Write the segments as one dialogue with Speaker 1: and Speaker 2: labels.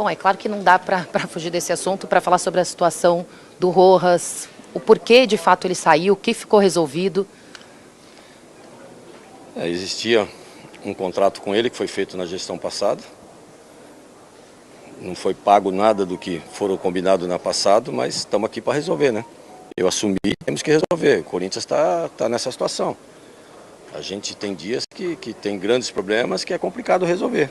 Speaker 1: Bom, é claro que não dá para fugir desse assunto para falar sobre a situação do Rojas, o porquê de fato ele saiu, o que ficou resolvido.
Speaker 2: Existia um contrato com ele que foi feito na gestão passada. Não foi pago nada do que foram combinado na passado, mas estamos aqui para resolver, né? Eu assumi, temos que resolver. O Corinthians está nessa situação. A gente tem dias que tem grandes problemas que é complicado resolver.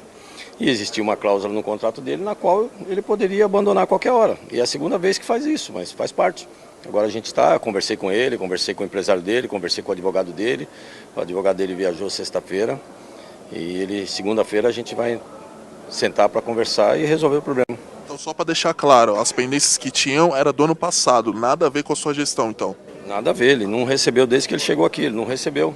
Speaker 2: E existia uma cláusula no contrato dele na qual ele poderia abandonar a qualquer hora. E é a segunda vez que faz isso, mas faz parte. Agora a gente conversei com ele, conversei com o empresário dele, conversei com o advogado dele. O advogado dele viajou sexta-feira e segunda-feira a gente vai sentar para conversar e resolver o problema.
Speaker 3: Então, só para deixar claro, as pendências que tinham era do ano passado, nada a ver com a sua gestão, então?
Speaker 2: Nada a ver, ele não recebeu desde que ele chegou aqui, ele não recebeu.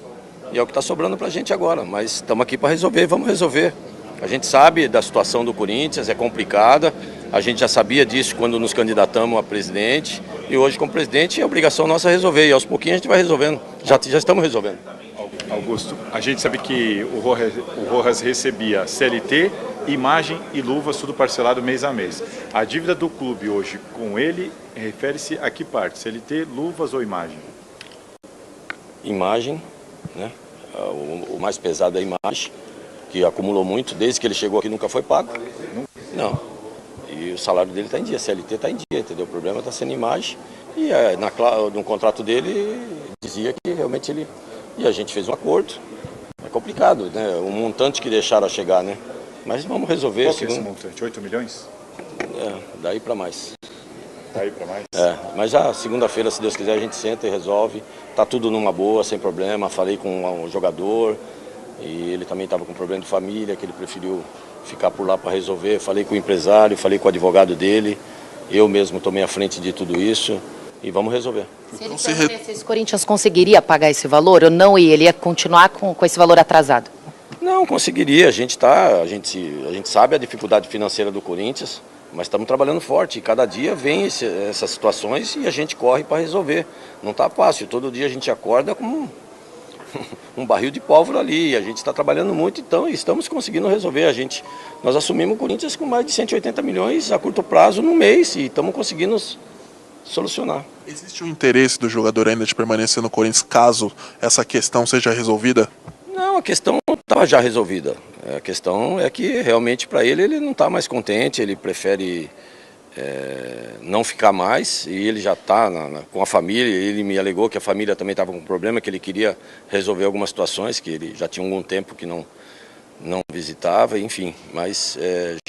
Speaker 2: E é o que está sobrando para a gente agora, mas estamos aqui para resolver, vamos resolver. A gente sabe da situação do Corinthians, é complicada, a gente já sabia disso quando nos candidatamos a presidente, e hoje como presidente é obrigação nossa resolver, e aos pouquinhos a gente vai resolvendo, já estamos resolvendo.
Speaker 4: Augusto, a gente sabe que o Rojas recebia CLT, imagem e luvas, tudo parcelado mês a mês. A dívida do clube hoje com ele refere-se a que parte? CLT, luvas ou imagem?
Speaker 2: Imagem, né? O mais pesado é a imagem, que acumulou muito, desde que ele chegou aqui nunca foi pago. Não. E o salário dele está em dia, CLT está em dia, entendeu? O problema está sendo imagem. E no contrato dele dizia que realmente ele... E a gente fez um acordo. É complicado, né? O montante que deixaram a chegar, né? Mas vamos resolver.
Speaker 4: Qual que é esse montante? 8 milhões?
Speaker 2: Daí para mais.
Speaker 4: Daí para mais?
Speaker 2: Mas já segunda-feira, se Deus quiser, a gente senta e resolve. Tá tudo numa boa, sem problema. Falei com o jogador e ele também estava com problema de família, que ele preferiu ficar por lá para resolver. Falei com o empresário, falei com o advogado dele. Eu mesmo tomei a frente de tudo isso e vamos resolver.
Speaker 1: Se ele permanecesse, o Corinthians conseguiria pagar esse valor ou não? E ele ia continuar com esse valor atrasado?
Speaker 2: Não, conseguiria. A gente sabe a dificuldade financeira do Corinthians, mas estamos trabalhando forte. E cada dia vem essas situações e a gente corre para resolver. Não está fácil. Todo dia a gente acorda com um barril de pólvora ali. E a gente está trabalhando muito, então, e estamos conseguindo resolver. Nós assumimos o Corinthians com mais de 180 milhões a curto prazo no mês e estamos conseguindo solucionar.
Speaker 3: Existe um interesse do jogador ainda de permanecer no Corinthians caso essa questão seja resolvida?
Speaker 2: Não, a questão estava já resolvida. A questão é que realmente para ele não está mais contente, ele prefere não ficar mais e ele já está com a família. Ele me alegou que a família também estava com problema, que ele queria resolver algumas situações, que ele já tinha algum tempo que não visitava, enfim, mas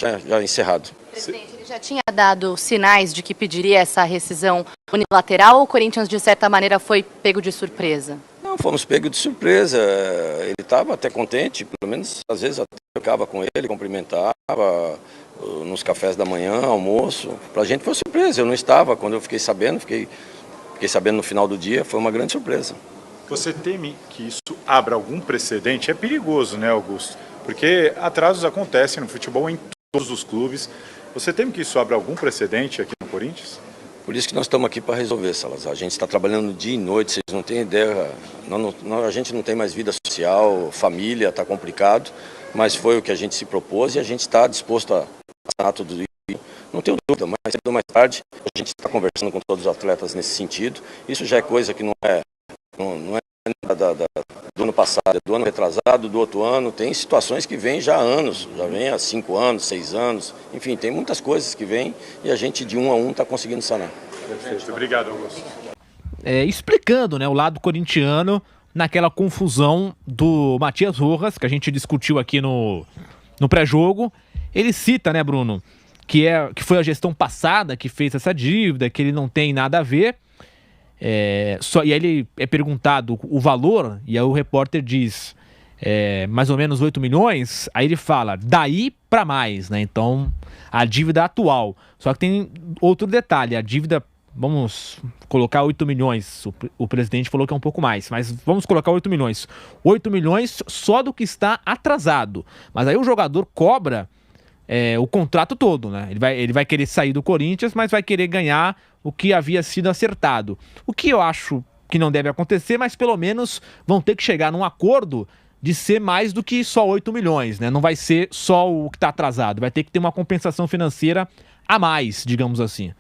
Speaker 2: já encerrado.
Speaker 1: Presidente, ele já tinha dado sinais de que pediria essa rescisão unilateral ou o Corinthians, de certa maneira, foi pego de surpresa?
Speaker 2: Não, fomos pegos de surpresa. Ele estava até contente, pelo menos às vezes até ficava com ele, cumprimentava nos cafés da manhã, almoço. Para a gente foi surpresa, eu não estava, quando eu fiquei sabendo no final do dia, foi uma grande surpresa.
Speaker 4: Você teme que isso abra algum precedente? É perigoso, né, Augusto? Porque atrasos acontecem no futebol em todos os clubes. Você teme que isso abra algum precedente aqui no Corinthians?
Speaker 2: Por isso que nós estamos aqui para resolver, Salazar. A gente está trabalhando dia e noite, vocês não têm ideia. A gente não tem mais vida social, família, está complicado, mas foi o que a gente se propôs e a gente está disposto a passar tudo isso. Não tenho dúvida, mais cedo ou mais tarde a gente está conversando com todos os atletas nesse sentido. Isso já é coisa que não é do ano passado, é do ano retrasado, do outro ano. Tem situações que vêm já há anos, já vem há 5 anos, 6 anos. Enfim, tem muitas coisas que vêm e a gente de um a um está conseguindo sanar.
Speaker 4: Perfeito. Obrigado, Augusto.
Speaker 5: Explicando, né, o lado corintiano naquela confusão do Matias Rojas, que a gente discutiu aqui no pré-jogo. Ele cita, né, Bruno, que foi a gestão passada que fez essa dívida, que ele não tem nada a ver. E aí ele é perguntado o valor, e aí o repórter diz mais ou menos 8 milhões, aí ele fala, daí para mais, né? Então, a dívida atual. Só que tem outro detalhe, a dívida, vamos colocar 8 milhões, o presidente falou que é um pouco mais, mas vamos colocar 8 milhões. 8 milhões só do que está atrasado, mas aí o jogador cobra o contrato todo, né? Ele vai querer sair do Corinthians, mas vai querer ganhar o que havia sido acertado. O que eu acho que não deve acontecer, mas pelo menos vão ter que chegar num acordo de ser mais do que só 8 milhões, né? Não vai ser só o que está atrasado, vai ter que ter uma compensação financeira a mais, digamos assim.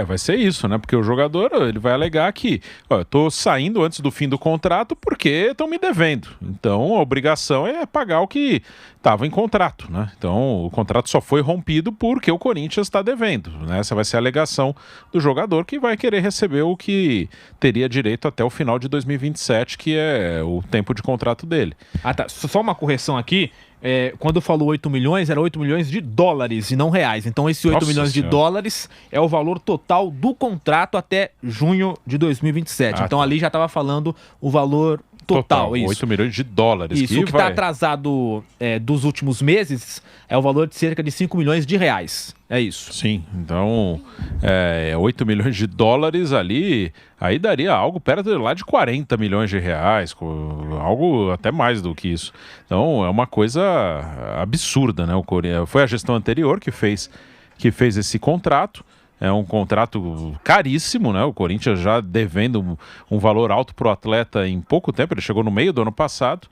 Speaker 6: Vai ser isso, né? Porque o jogador, ele vai alegar que, eu tô saindo antes do fim do contrato porque estão me devendo. Então, a obrigação é pagar o que estava em contrato, né? Então, o contrato só foi rompido porque o Corinthians está devendo, né? Essa vai ser a alegação do jogador, que vai querer receber o que teria direito até o final de 2027, que é o tempo de contrato dele.
Speaker 5: Tá. Só uma correção aqui. Quando eu falo 8 milhões, era 8 milhões de dólares e não reais. Então esse 8 milhões de dólares é o valor total do contrato até junho de 2027. Então ali já estava falando o valor total. Isso.
Speaker 6: 8 milhões de dólares.
Speaker 5: Isso, o que está atrasado dos últimos meses é o valor de cerca de 5 milhões de reais. É isso.
Speaker 6: Sim, então 8 milhões de dólares ali, aí daria algo perto lá de 40 milhões de reais, algo até mais do que isso. Então é uma coisa absurda, né? Foi a gestão anterior que fez esse contrato. É um contrato caríssimo, né? O Corinthians já devendo um valor alto para o atleta em pouco tempo. Ele chegou no meio do ano passado.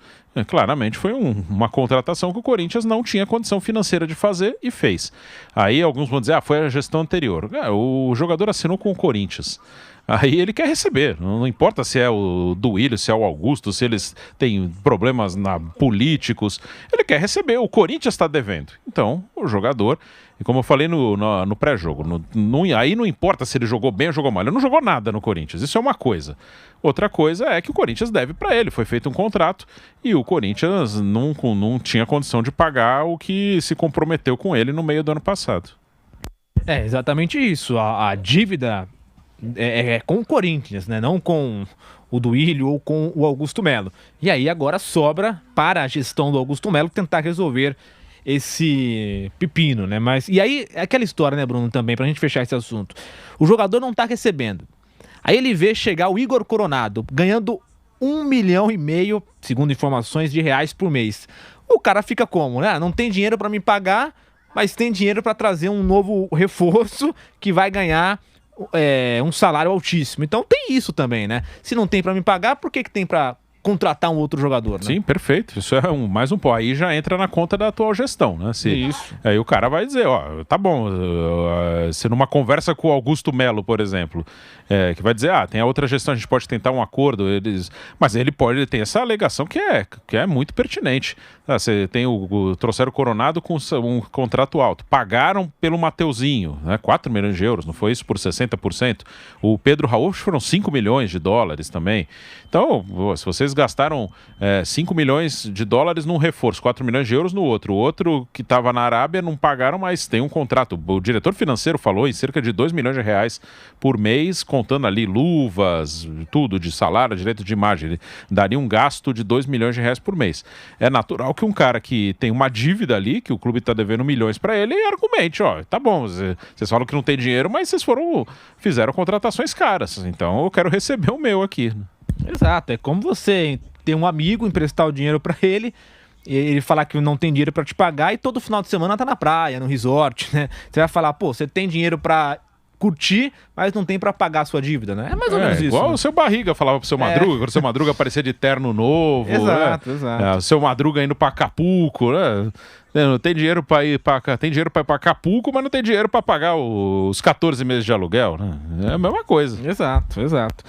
Speaker 6: Claramente foi uma contratação que o Corinthians não tinha condição financeira de fazer e fez. Aí alguns vão dizer, foi a gestão anterior. O jogador assinou com o Corinthians. Aí ele quer receber, não importa se é o Duílio, se é o Augusto, se eles têm problemas políticos, ele quer receber, o Corinthians está devendo. Então, o jogador, e como eu falei no pré-jogo, aí não importa se ele jogou bem ou jogou mal, ele não jogou nada no Corinthians, isso é uma coisa. Outra coisa é que o Corinthians deve para ele, foi feito um contrato e o Corinthians não tinha condição de pagar o que se comprometeu com ele no meio do ano passado.
Speaker 5: É exatamente isso, a dívida é com o Corinthians, né? Não com o Duílio ou com o Augusto Melo. E aí agora sobra para a gestão do Augusto Melo tentar resolver esse pepino, né? E aí, aquela história, né, Bruno, também, pra gente fechar esse assunto. O jogador não tá recebendo. Aí ele vê chegar o Igor Coronado ganhando 1,5 milhão, segundo informações, de reais por mês. O cara fica como, né? Não tem dinheiro para me pagar, mas tem dinheiro para trazer um novo reforço que vai ganhar um salário altíssimo. Então tem isso também, né? Se não tem para me pagar, por que tem para contratar um outro jogador, né?
Speaker 6: Sim, perfeito. Isso é mais um pó. Aí já entra na conta da atual gestão, né?
Speaker 5: Isso.
Speaker 6: Aí o cara vai dizer, tá bom, se numa conversa com o Augusto Melo, por exemplo, que vai dizer, tem a outra gestão, a gente pode tentar um acordo, mas ele tem essa alegação que é muito pertinente. Você tem trouxeram o Coronado com um contrato alto, pagaram pelo Mateuzinho, né? 4 milhões de euros, não foi isso por 60%? O Pedro Raul foram 5 milhões de dólares também. Então, se vocês gastaram 5 milhões de dólares num reforço, 4 milhões de euros no outro. O outro que estava na Arábia não pagaram, mas tem um contrato. O diretor financeiro falou em cerca de 2 milhões de reais por mês, contando ali luvas, tudo de salário, direito de imagem. Ele daria um gasto de 2 milhões de reais por mês. É natural que um cara que tem uma dívida ali, que o clube está devendo milhões para ele, argumente, tá bom, vocês falam que não tem dinheiro, mas vocês fizeram contratações caras. Então eu quero receber o meu aqui.
Speaker 5: Exato, é como você ter um amigo, emprestar o dinheiro para ele falar que não tem dinheiro para te pagar e todo final de semana tá na praia, no resort, né? Você vai falar, você tem dinheiro para curtir, mas não tem para pagar a sua dívida, né? É mais ou menos isso.
Speaker 6: Igual
Speaker 5: né?
Speaker 6: o seu Barriga falava pro seu Madruga, quando o seu Madruga aparecia de terno novo.
Speaker 5: Exato.
Speaker 6: O seu Madruga indo para Acapulco, né? Não tem dinheiro para ir para Acapulco, mas não tem dinheiro para pagar os 14 meses de aluguel, né? É a mesma coisa.
Speaker 5: Exato.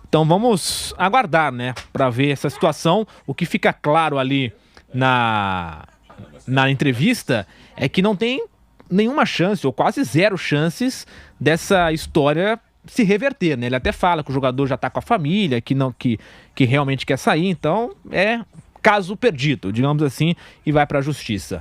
Speaker 5: Então vamos aguardar, né, para ver essa situação. O que fica claro ali na entrevista é que não tem nenhuma chance, ou quase zero chances, dessa história se reverter, né? Ele até fala que o jogador já tá com a família, que realmente quer sair, então é caso perdido, digamos assim, e vai para a justiça.